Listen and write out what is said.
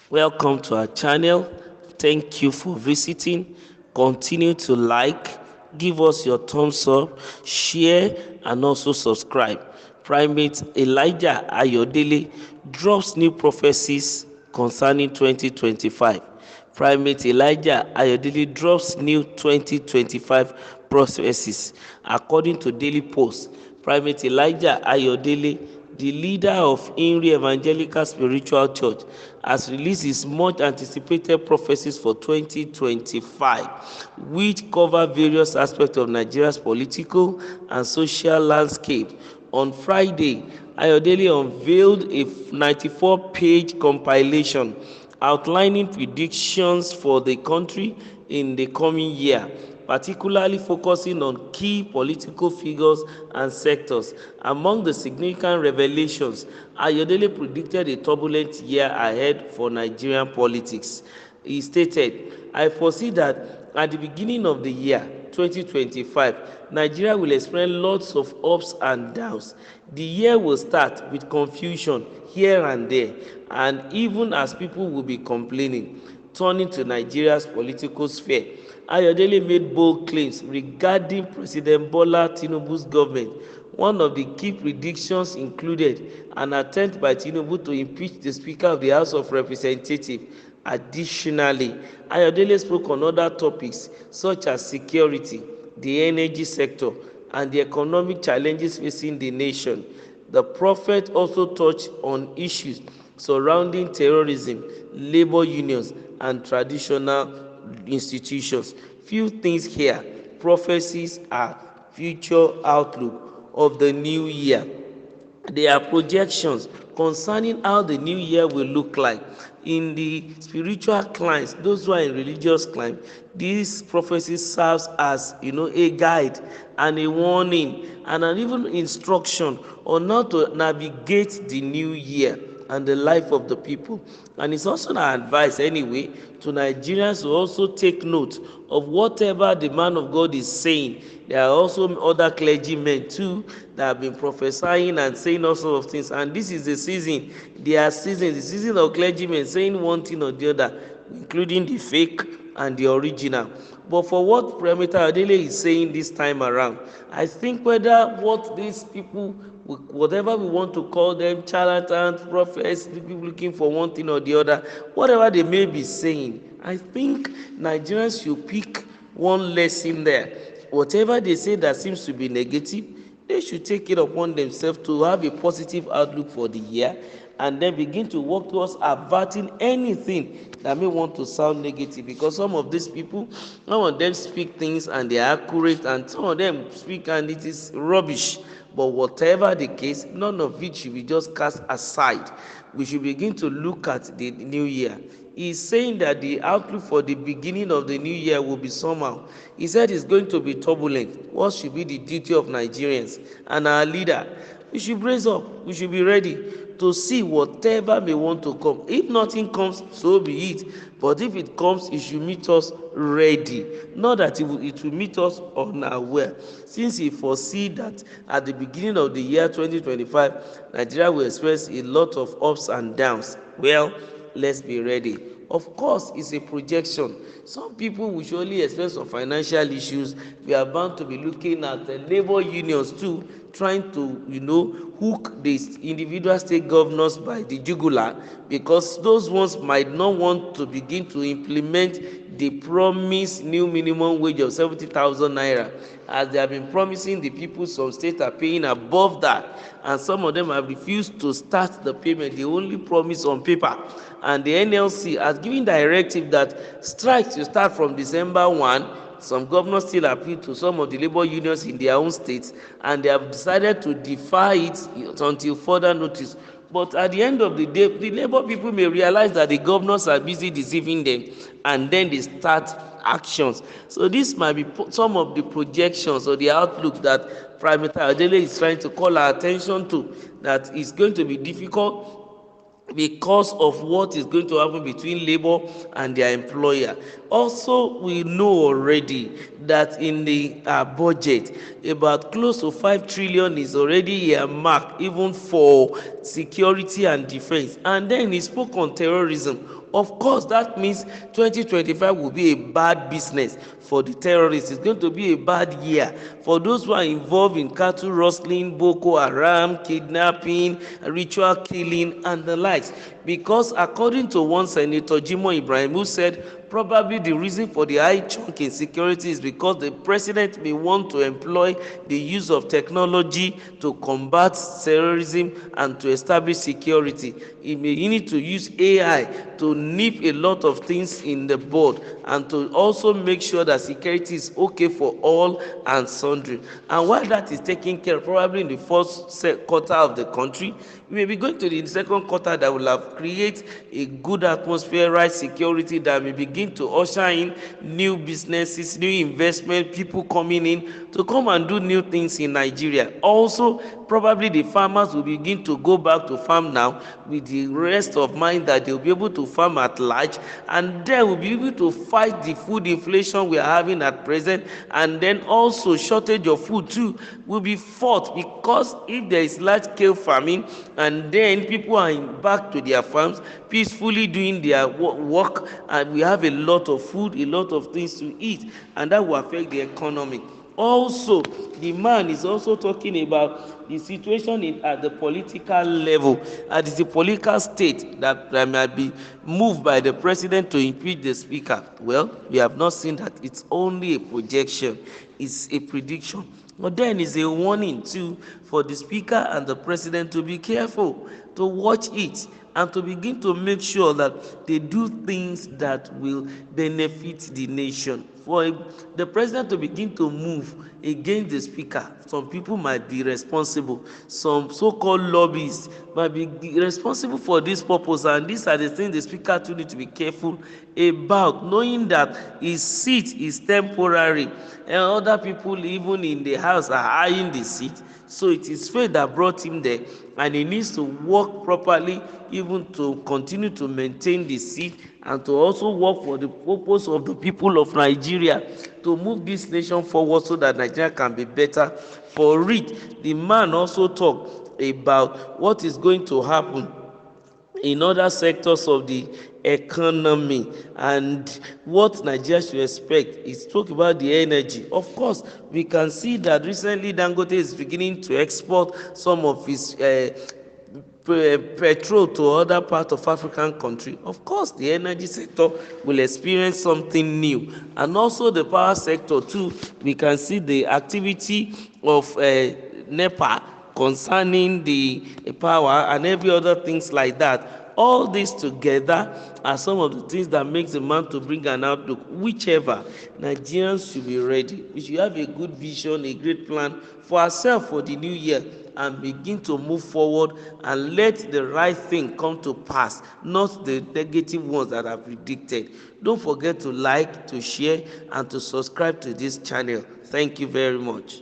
Welcome to our channel. Thank you for visiting. Continue to like, give us your thumbs up, share, and also subscribe. Primate Elijah Ayodele drops new prophecies concerning 2025. Primate Elijah Ayodele drops new 2025 prophecies. According to Daily Post, Primate Elijah Ayodele, the leader of Inri Evangelical Spiritual Church, has released his much anticipated prophecies for 2025, which cover various aspects of Nigeria's political and social landscape. On Friday, Ayodele unveiled a 94-page compilation outlining predictions for the country in the coming year, particularly focusing on key political figures and sectors. Among the significant revelations, Ayodele predicted a turbulent year ahead for Nigerian politics. He stated, "I foresee that at the beginning of the year 2025, Nigeria will experience lots of ups and downs. The year will start with confusion here and there, and even as people will be complaining, turning to Nigeria's political sphere." Ayodele made bold claims regarding President Bola Tinubu's government. One of the key predictions included an attempt by Tinubu to impeach the Speaker of the House of Representatives. Additionally, Ayodele spoke on other topics such as security, the energy sector, and the economic challenges facing the nation. The prophet also touched on issues surrounding terrorism, labor unions, and traditional institutions. Few things here. Prophecies are future outlook of the new year. There are projections concerning how the new year will look like. In the spiritual climes, those who are in religious climb, this prophecy serves as a guide and a warning and an even instruction on how to navigate the new year and the life of the people. And it's also an advice anyway to Nigerians to also take note of whatever the man of God is saying. There are also other clergymen too that have been prophesying and saying all sorts of things, and this is the season. There are seasons, the season of clergymen saying one thing or the other, including the fake and the original. But for what Primate Ayodele is saying this time around, I think whether what these people, whatever we want to call them, charlatans, prophets, people looking for one thing or the other, whatever they may be saying, I think Nigerians should pick one lesson there. Whatever they say that seems to be negative, they should take it upon themselves to have a positive outlook for the year, and then begin to work towards averting anything that may want to sound negative. Because some of these people, some of them speak things and they are accurate, and some of them speak and it is rubbish. But whatever the case, none of it should be just cast aside. We should begin to look at the new year. He's saying that the outlook for the beginning of the new year will be somehow. He said it's going to be turbulent. What should be the duty of Nigerians and our leader? We should brace up. We should be ready to see whatever may want to come. If nothing comes, so be it. But if it comes, it should meet us ready. Not that it will meet us unaware. Since he foresee that at the beginning of the year 2025, Nigeria will experience a lot of ups and downs. Well, let's be ready. Of course, it's a projection. Some people will surely experience some financial issues. We are bound to be looking at the labor unions too, trying to hook the individual state governors by the jugular, because those ones might not want to begin to implement the promised new minimum wage of 70,000 naira, as they have been promising the people. Some states are paying above that, and some of them have refused to start the payment. They only promise on paper, and the NLC has given directive that strikes will start from December 1. Some governors still appeal to some of the labor unions in their own states, and they have decided to defer it until further notice. But at the end of the day, the labor people may realize that the governors are busy deceiving them, and then they start actions. So this might be some of the projections or the outlook that Primate Ayodele is trying to call our attention to, that is going to be difficult because of what is going to happen between labor and their employer. Also, we know already that in the budget, about close to 5 trillion is already earmarked even for security and defense. And then he spoke on terrorism. Of course, that means 2025 will be a bad business for the terrorists. It's going to be a bad year for those who are involved in cattle rustling, Boko Haram, kidnapping, ritual killing, and the likes. Because according to one Senator, Jimoh Ibrahim, who said probably the reason for the high chunk in security is because the president may want to employ the use of technology to combat terrorism and to establish security. He may need to use AI to nip a lot of things in the bud and to also make sure that security is okay for all and sundry. And while that is taken care of, probably in the first quarter of the country, we may be going to the second quarter that will have create a good atmosphere, right security that may begin to usher in new businesses, new investment, people coming in to come and do new things in Nigeria. Also, probably the farmers will begin to go back to farm now with the rest of mind that they will be able to farm at large, and then we'll be able to fight the food inflation we are having at present, and then also shortage of food too will be fought, because if there is large scale farming and then people are back to their farms peacefully doing their work, and we have a lot of food, a lot of things to eat, and that will affect the economy. Also, the man is also talking about the situation at the political level, at the political state, that might be moved by the president to impeach the speaker. Well, we have not seen that. It's only a projection, it's a prediction. But then it's a warning too for the speaker and the president to be careful, to watch it, and to begin to make sure that they do things that will benefit the nation. For the president to begin to move against the speaker, some people might be responsible, some so-called lobbyists might be responsible for this purpose, and these are the things the speaker too need to be careful about, knowing that his seat is temporary and other people even in the house are eyeing the seat. So it is faith that brought him there, and he needs to work properly even to continue to maintain the seat, and to also work for the purpose of the people of Nigeria, to move this nation forward so that Nigeria can be better for it. The man also talked about what is going to happen in other sectors of the economy and what Nigeria should expect. He spoke about the energy. Of course, we can see that recently Dangote is beginning to export some of his petrol to other parts of African country. Of course, the energy sector will experience something new, and also the power sector too. We can see the activity of NEPA concerning the power and every other things like that. All this together are some of the things that makes a man to bring an outlook. Whichever, Nigerians should be ready. We should have a good vision, a great plan for ourselves for the new year, and begin to move forward and let the right thing come to pass, not the negative ones that are predicted. Don't forget to like, to share, and to subscribe to this channel. Thank you very much.